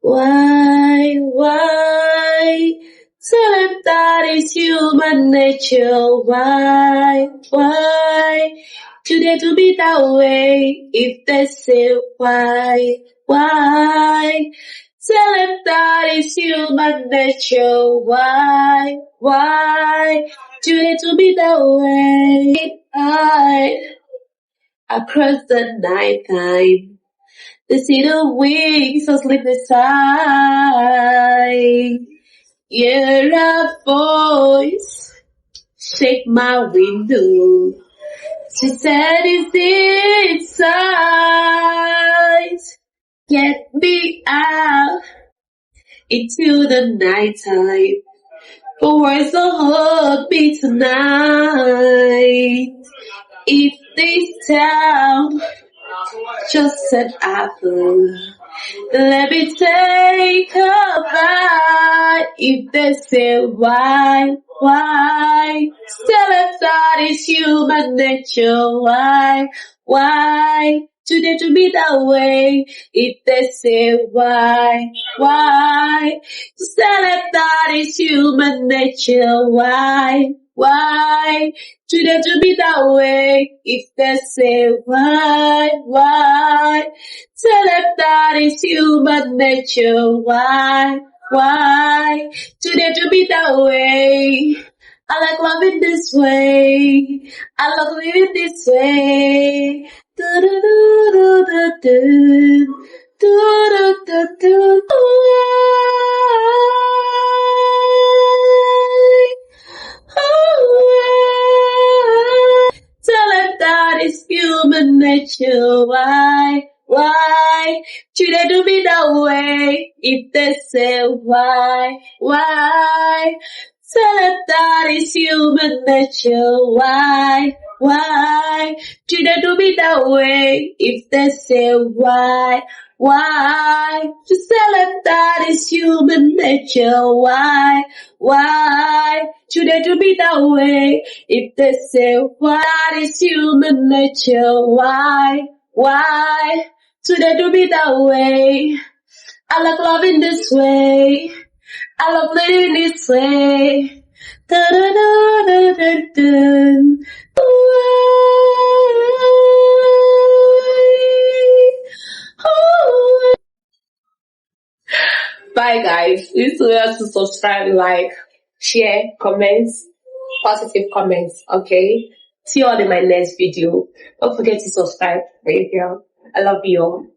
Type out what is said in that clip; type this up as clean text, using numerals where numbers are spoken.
Why? Tell him that is human nature. Why? Today to be that way, if they say why? Tell him that is human nature. Why? Today to be that way, across the night time. They see the wings of sleepless eye. Hear a voice shake my window. She said, "Is this sight? Get me out into the nighttime. For words don't hold me tonight. If this town just an apple, let me take a bite. If they say why? Still if that is human nature. Why? Today to be that way. If they say why? Still if that is human nature. Why? Today to be that way. If they say why? Tell them that is human nature. Why? Today to be that way. I like loving this way. I love living this way. Do-do-do-do-do-do. Do-do-do-do. Tell them that is human nature. Why? Today to be that way. If they say why? Tell them that is human nature. Why? Today to be that way. If they say why? Just tell them that is human nature. Why? Today to be that way. If they say why? That is human nature. Why? Today to be that way. I like loving this way. I love living this way. Da-da-da-da-da-da. Bye guys. Please remember to subscribe, like, share, comments, positive comments, okay? See you all in my next video. Don't forget to subscribe, baby girl. I love you all.